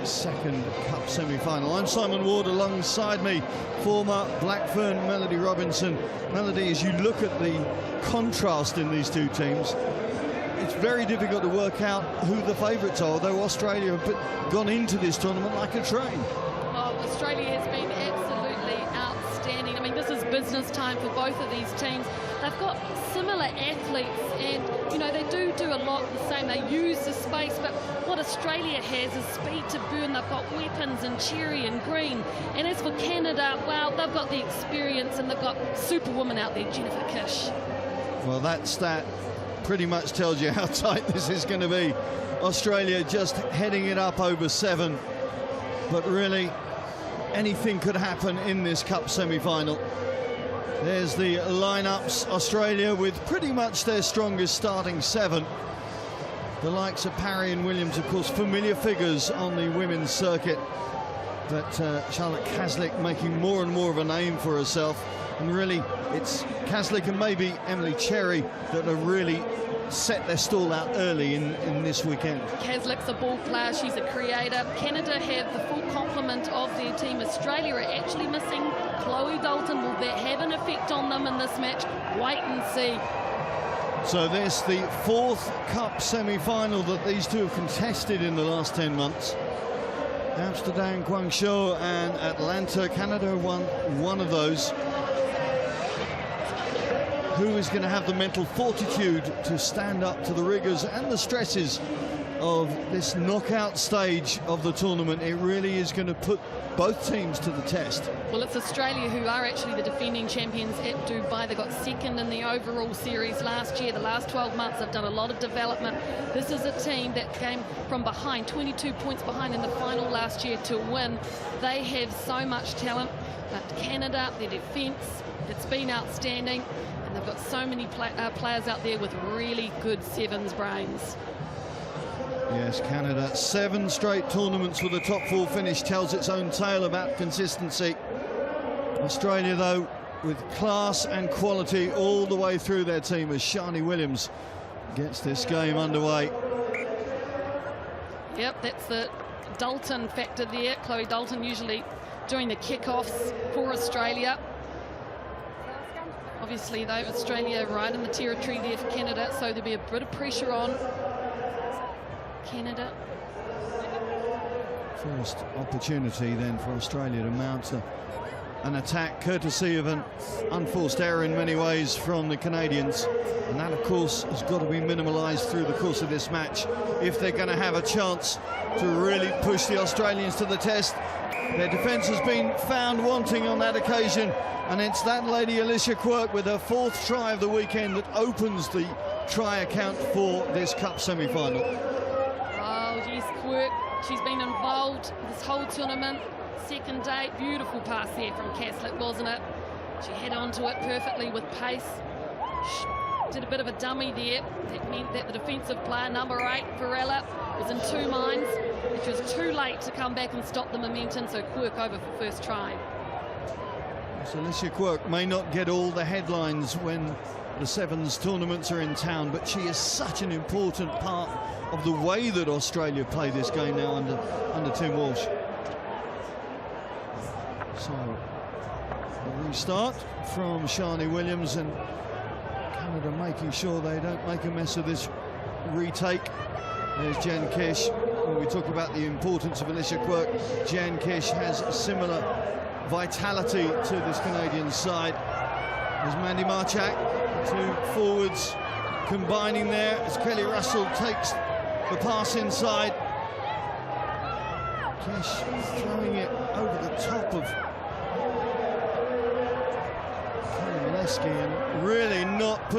second Cup semi-final. I'm Simon Ward, alongside me, former Blackburn Melody Robinson. Melody, as you look at the contrast in these two teams, it's very difficult to work out who the favourites are, though Australia have gone into this tournament like a train. Oh, Australia has been absolutely outstanding. I mean, this is business time for both of these teams. They've got similar athletes, and, you know, they do a lot the same. They use the space, but what Australia has is speed to burn. They've got weapons in Cherry and Green. And as for Canada, well, they've got the experience, and they've got superwoman out there, Jennifer Kish. Well, that stat pretty much tells you how tight this is going to be. Australia just heading it up over 7, but really anything could happen in this Cup semi-final. There's the lineups. Australia with pretty much their strongest starting 7. The likes of Parry and Williams, of course, familiar figures on the women's circuit, but Charlotte Caslick making more and more of a name for herself. And really, it's Caslick and maybe Emily Cherry that have really set their stall out early in this weekend. Caslick's a ball player, she's a creator. Canada have the full complement of their team. Australia are actually missing Chloe Dalton. Will that have an effect on them in this match? Wait and see. So there's the 4th Cup semi-final that these two have contested in the last 10 months. Amsterdam, Guangzhou and Atlanta. Canada won one of those. Who is going to have the mental fortitude to stand up to the rigours and the stresses of this knockout stage of the tournament? It really is going to put both teams to the test. Well, it's Australia who are actually the defending champions at Dubai. They got second in the overall series last year. The last 12 months they've done a lot of development. This is a team that came from behind, 22 points behind in the final last year to win. They have so much talent, but Canada, their defence, it's been outstanding. And they've got so many players out there with really good sevens brains. Yes, Canada, 7 straight tournaments with a top 4 finish tells its own tale about consistency. Australia, though, with class and quality all the way through their team as Shani Williams gets this game underway. Yep, that's the Dalton factor there. Chloe Dalton usually doing the kickoffs for Australia. Obviously, though, Australia right in the territory there for Canada, so there'll be a bit of pressure on Canada. First opportunity then for Australia to mount an attack, courtesy of an unforced error in many ways from the Canadians. And that, of course, has got to be minimalised through the course of this match if they're going to have a chance to really push the Australians to the test. Their defence has been found wanting on that occasion, and it's that lady Alicia Quirk with her 4th try of the weekend that opens the try account for this Cup semi-final. Oh, yes, Quirk. She's been involved this whole tournament. Second day, beautiful pass there from Caslick, wasn't it? She hit onto it perfectly with pace. She did a bit of a dummy there. That meant that the defensive player, number 8, Varela, was in 2 minds. It was too late to come back and stop the momentum, so Quirk over for first try. So Alicia Quirk may not get all the headlines when the sevens tournaments are in town, but she is such an important part of the way that Australia play this game now under Tim Walsh. So a restart from Shani Williams, and Canada making sure they don't make a mess of this retake. There's Jen Kish. When we talk about the importance of Alicia Quirk, Jen Kish has a similar vitality to this Canadian side. There's Mandy Marchak, 2 forwards combining there as Kelly Russell takes the pass inside. Kish throwing it over the top of and really not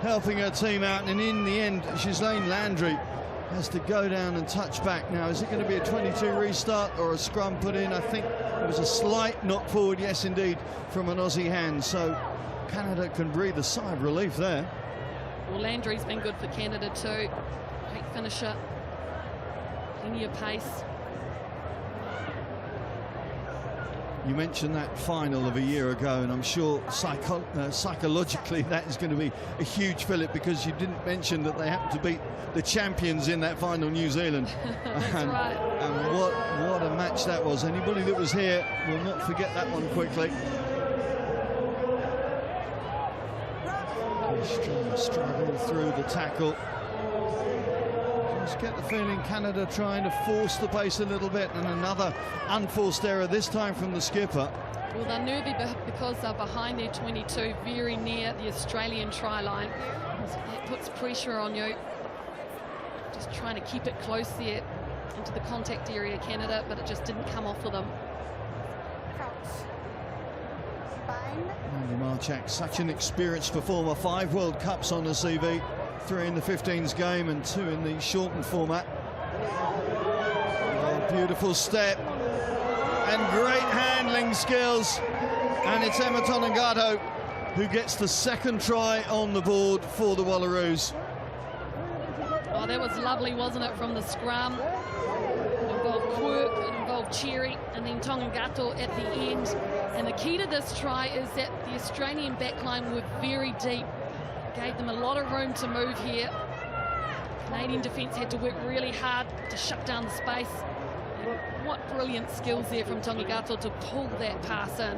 helping her team out, and in the end Ghislaine Landry has to go down and touch back. Now, is it going to be a 22 restart or a scrum put in? I think it was a slight knock forward, yes indeed, from an Aussie hand, so Canada can breathe a sigh of relief there. Well, Landry's been good for Canada too. Great finisher, plenty of pace. You mentioned that final of a year ago, and I'm sure psychologically that is going to be a huge fillip, because you didn't mention that they happened to beat the champions in that final, New Zealand. That's right. And what a match that was. Anybody that was here will not forget that one quickly. Struggle through the tackle. Just get the feeling Canada trying to force the pace a little bit, and another unforced error, this time from the skipper. Well, they're nervy because they're behind their 22, very near the Australian try line. So that puts pressure on you. Just trying to keep it close there into the contact area, Canada, but it just didn't come off for them. Andy Marchak, such an experienced performer, 5 World Cups on the CV, 3 in the 15s game and 2 in the shortened format. Oh, beautiful step and great handling skills, and it's Emma Tonengato who gets the 2nd try on the board for the Wallaroos. Oh, that was lovely, wasn't it, from the scrum? It involved Quirk, it involved Cherry, and then Tonengato at the end. And the key to this try is that the Australian backline were very deep. Gave them a lot of room to move here. Canadian defence had to work really hard to shut down the space. And what brilliant skills there from Tonengato to pull that pass in.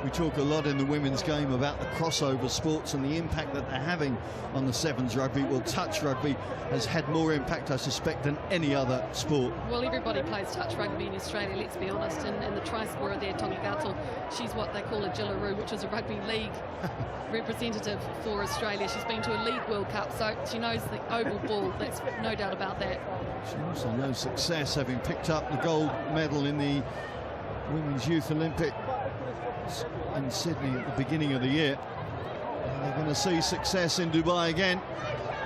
We talk a lot in the women's game about the crossover sports and the impact that they're having on the sevens rugby. Well, touch rugby has had more impact, I suspect, than any other sport. Well, everybody plays touch rugby in Australia, let's be honest. And the try scorer there, Tonengato, she's what they call a Jillaroo, which is a rugby league representative for Australia. She's been to a League World Cup, so she knows the oval ball. That's no doubt about that. She also knows success, having picked up the gold medal in the Women's Youth Olympics in Sydney at the beginning of the year. And they're going to see success in Dubai again.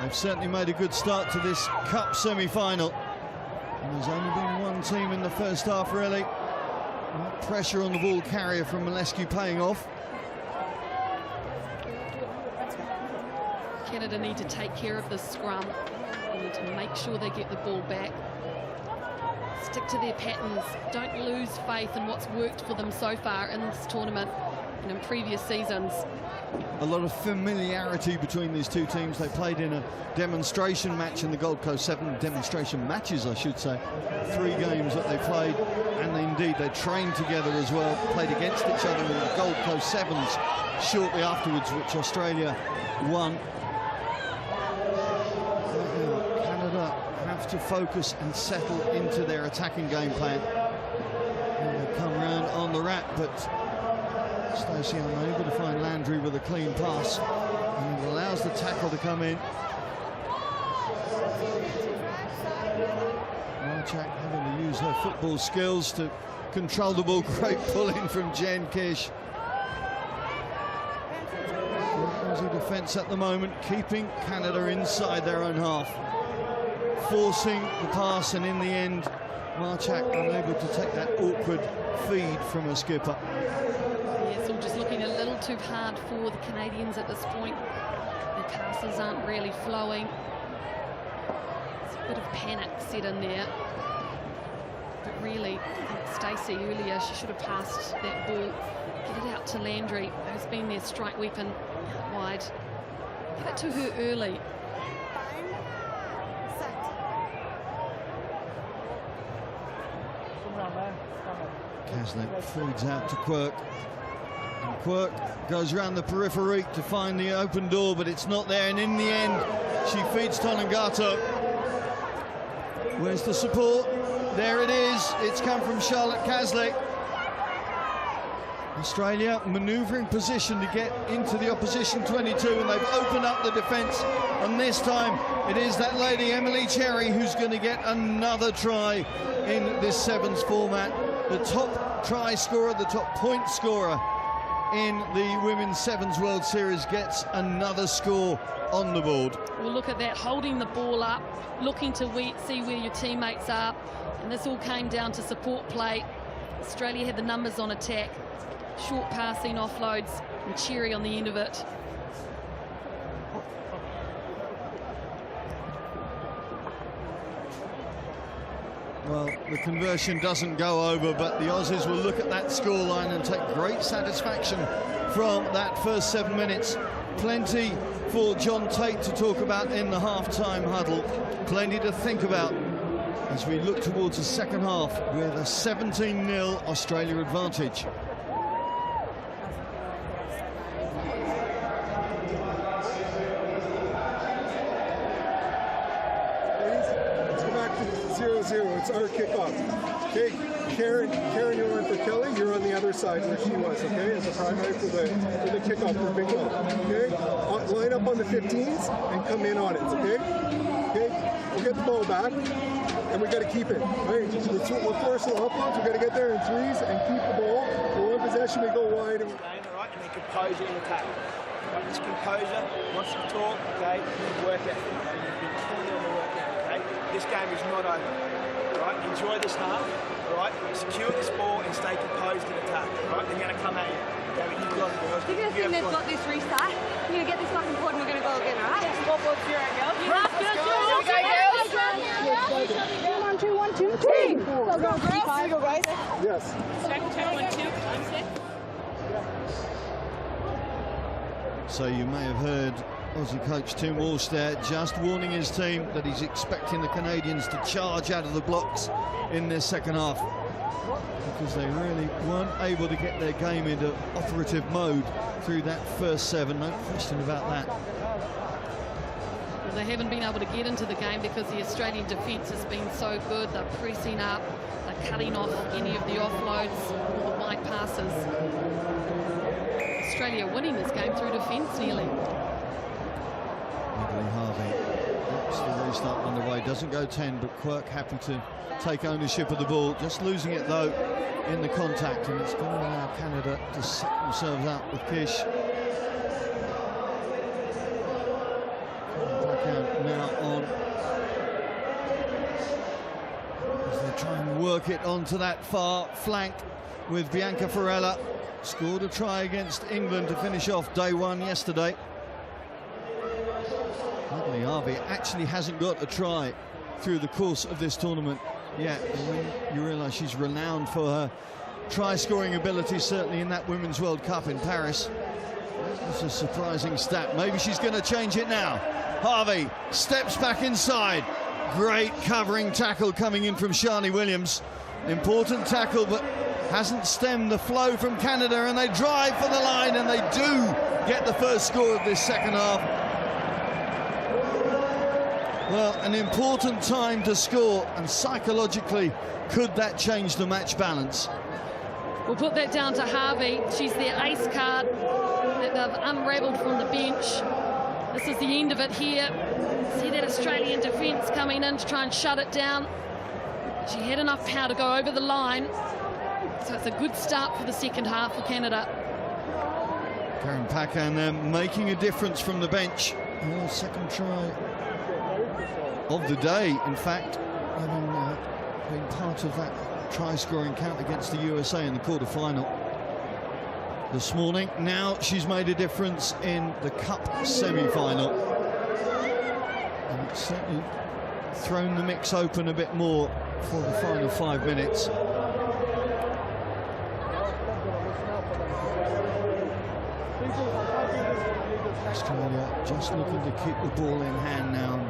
They've certainly made a good start to this Cup semi-final. And there's only been one team in the first half, really. And that pressure on the ball carrier from Milescu paying off. Canada need to take care of this scrum. They need to make sure they get the ball back. Stick to their patterns. Don't lose faith in what's worked for them so far in this tournament and in previous seasons. A lot of familiarity between these two teams. They played in a demonstration match in the Gold Coast 7, demonstration matches, I should say. 3 games that they played, and indeed they trained together as well, played against each other in the Gold Coast 7s shortly afterwards, which Australia won. Canada have to focus and settle into their attacking game plan. And they come round on the wrap, but Stacey unable to find Landry with a clean pass, and it allows the tackle to come in. Marchak having to use her football skills to control the ball. Great pull-in from Jen Kish. Aussie defence at the moment, keeping Canada inside their own half, forcing the pass, and in the end, Marchak unable to take that awkward feed from her skipper. Yes, all just looking a little too hard for the Canadians at this point. Their passes aren't really flowing. There's a bit of panic set in there. But really, I think Stacey earlier, she should have passed that ball. Get it out to Landry, who's been their strike weapon out wide. Give it to her early. Kaslik feeds out to Quirk, and Quirk goes around the periphery to find the open door, but it's not there, and in the end she feeds Tonengato. Where's the support? There it is. It's come from Charlotte Kaslik. Australia manoeuvring position to get into the opposition 22, and they've opened up the defence, and this time it is that lady Emily Cherry who's going to get another try in this sevens format. The top try scorer, the top point scorer in the Women's Sevens World Series gets another score on the board. Well, look at that, holding the ball up, looking to see where your teammates are, and this all came down to support play. Australia had the numbers on attack, short passing, offloads, and Cherry on the end of it. Well, the conversion doesn't go over, but the Aussies will look at that scoreline and take great satisfaction from that first 7 minutes. Plenty for John Tate to talk about in the half-time huddle. Plenty to think about as we look towards the second half with a 17-0 Australia advantage. Let's go back to 0-0. It's our kickoff. Okay, Karen, you're on for Kelly. You're on the other side where she was. Okay, as a primary for the kickoff for bingo. Okay, line up on the 15s and come in on it. Okay, we'll get the ball back and we got to keep it. Right, we'll force the offloads. We got to get there in threes and keep the ball. For one possession, we go wide. And right, and then composure in attack. Right, this composure, once you talk, okay, work it. You've been killing on the work now, okay? This game is not over. Right, enjoy this half, all right? Secure this ball and stay composed in attack, all right? They're going to come at you. Okay, but you've got it, girls. You're going to think they've got this restart. You're going to get this fucking board and we're going to go again, all right? What ball's here, girls? Let's go, girls! 1, 2, 1, 2, team! Go, girls! Go, guys! yes. Check, 1, 2, I'm set. So you may have heard Aussie coach Tim Walsh there just warning his team that he's expecting the Canadians to charge out of the blocks in this second half, because they really weren't able to get their game into operative mode through that first 7, no question about that. Well, they haven't been able to get into the game because the Australian defence has been so good. They're pressing up, they're cutting off any of the offloads, all the wide passes. Australia winning this game through defence nearly. Harvey, oops, the restart underway, doesn't go 10, but Quirk happy to take ownership of the ball, just losing it though in the contact, and it's going to allow Canada to set themselves up with Kish. Back out now on as they try and work it onto that far flank with Bianca Farella. Scored a try against England to finish off day 1 yesterday. Harvey actually hasn't got a try through the course of this tournament yet. And when you realise she's renowned for her try-scoring ability, certainly in that Women's World Cup in Paris, that's a surprising stat. Maybe she's going to change it now. Harvey steps back inside. Great covering tackle coming in from Shani Williams. Important tackle, but hasn't stemmed the flow from Canada, and they drive for the line, and they do get the first score of this second half. Well, an important time to score, and psychologically, could that change the match balance? We'll put that down to Harvey. She's their ace card that they've unravelled from the bench. This is the end of it here. See that Australian defence coming in to try and shut it down. She had enough power to go over the line, so it's a good start for the second half for Canada. Karen Pacan there making a difference from the bench. Second try of the day, in fact, having been part of that try-scoring count against the USA in the quarter-final this morning. Now she's made a difference in the Cup semi-final, and it's certainly thrown the mix open a bit more for the final 5 minutes. Australia just looking to keep the ball in hand now and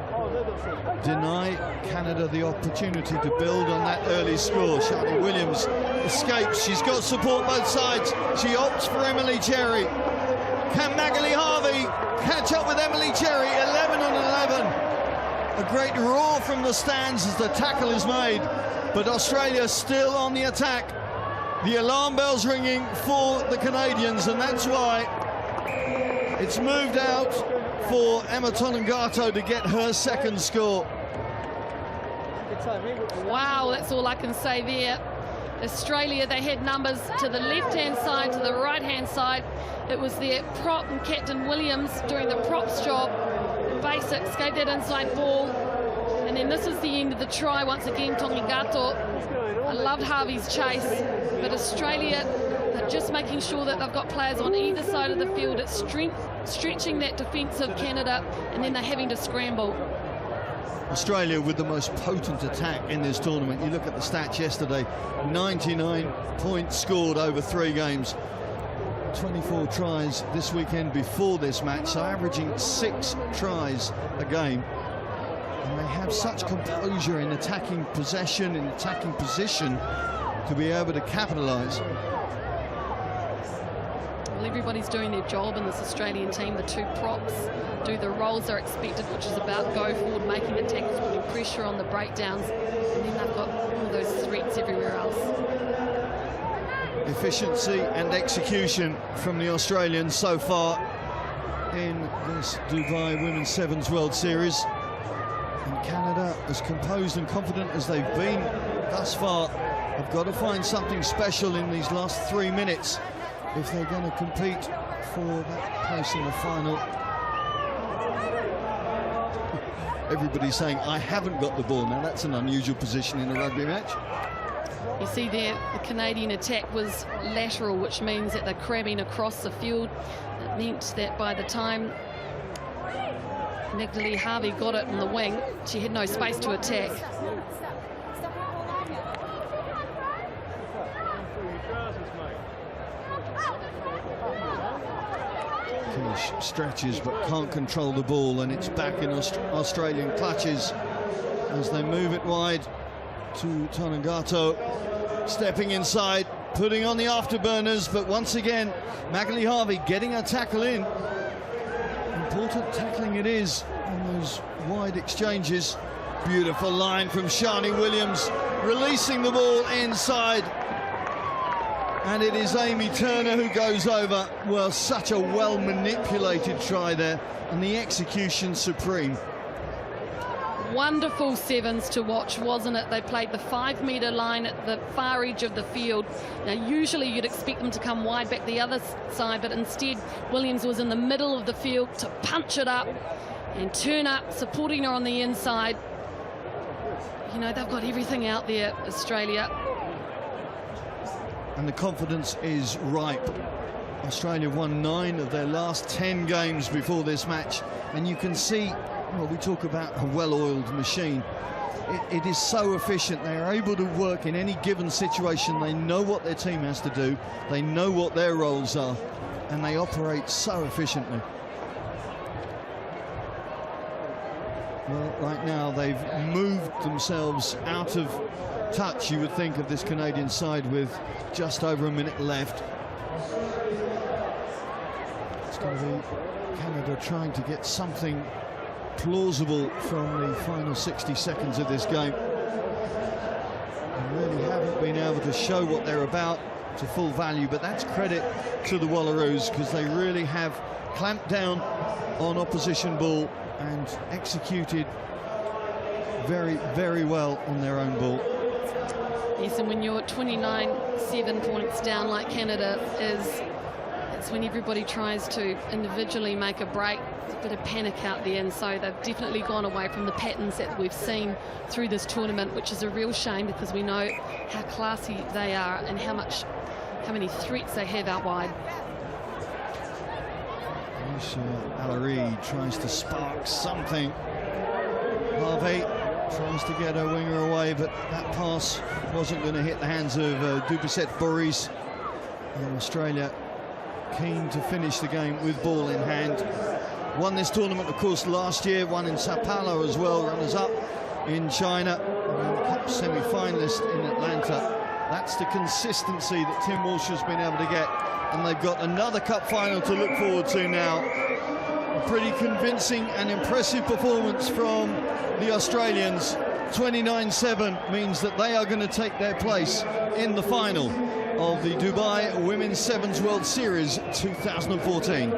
deny Canada the opportunity to build on that early score. Shani Williams escapes. She's got support both sides. She opts for Emily Cherry. Can Magali Harvey catch up with Emily Cherry? 11 on 11. A great roar from the stands as the tackle is made, but Australia still on the attack. The alarm bell's ringing for the Canadians, and that's why it's moved out for Emma Tonengato to get her second score. Wow, that's all I can say there. Australia, they had numbers to the left-hand side, to the right-hand side. It was their prop and Captain Williams doing the props job. Basics, gave that inside ball. And then this is the end of the try once again, Tonengato. I loved Harvey's chase, but Australia, they're just making sure that they've got players on either side of the field. It's stretching that defensive Canada, and then they're having to scramble. Australia with the most potent attack in this tournament. You look at the stats yesterday, 99 points scored over 3 games. 24 tries this weekend before this match, so averaging 6 tries a game. And they have such composure in attacking possession, in attacking position, to be able to capitalise. Well, everybody's doing their job in this Australian team. The 2 props do the roles they're expected, which is about go forward, making the tackles, putting pressure on the breakdowns, and then they've got all those threats everywhere else. Efficiency and execution from the Australians so far in this Dubai Women's Sevens World Series. And Canada, as composed and confident as they've been thus far, have got to find something special in these last 3 minutes if they're going to compete for that place in the final. Everybody's saying, I haven't got the ball. Now, that's an unusual position in a rugby match. You see there, the Canadian attack was lateral, which means that they're crabbing across the field. It meant that by the time Magdalene Harvey got it on the wing, she had no space to attack. Stretches but can't control the ball, and it's back in Australian clutches as they move it wide to Tonagato, stepping inside, putting on the afterburners, but once again Magdalene Harvey getting a tackle in. Important tackling it is on those wide exchanges. Beautiful line from Shani Williams, releasing the ball inside. And it is Amy Turner who goes over. Well, such a well-manipulated try there, and the execution supreme. Wonderful sevens to watch, wasn't it? They played the 5-metre line at the far edge of the field. Now, usually you'd expect them to come wide back the other side, but instead Williams was in the middle of the field to punch it up, and Turner supporting her on the inside. You know, they've got everything out there, Australia. And the confidence is ripe. Australia won 9 of their last 10 games before this match, and you can see, well, we talk about a well-oiled machine. It is so efficient. They are able to work in any given situation. They know what their team has to do. They know what their roles are, and they operate so efficiently. Well, right now they've moved themselves out of touch, you would think, of this Canadian side with just over a minute left. It's going to be Canada trying to get something plausible from the final 60 seconds of this game. They really haven't been able to show what they're about to full value, but that's credit to the Wallaroos, because they really have clamped down on opposition ball and executed very, very well on their own ball. Yes, and when you're 29-7 points down like Canada is, it's when everybody tries to individually make a break. There's a bit of panic out there, and so they've definitely gone away from the patterns that we've seen through this tournament, which is a real shame, because we know how classy they are and how many threats they have out wide. Alarie tries to spark something. Harvey tries to get her winger away, but that pass wasn't going to hit the hands of Dubuisset-Boris. And Australia keen to finish the game with ball in hand. Won this tournament, of course, last year, won in Sao Paulo as well, runners-up in China, and the Cup semi-finalist in Atlanta. That's the consistency that Tim Walsh has been able to get, and they've got another Cup final to look forward to now. A pretty convincing and impressive performance from the Australians. 29-7 means that they are going to take their place in the final of the Dubai Women's Sevens World Series 2014.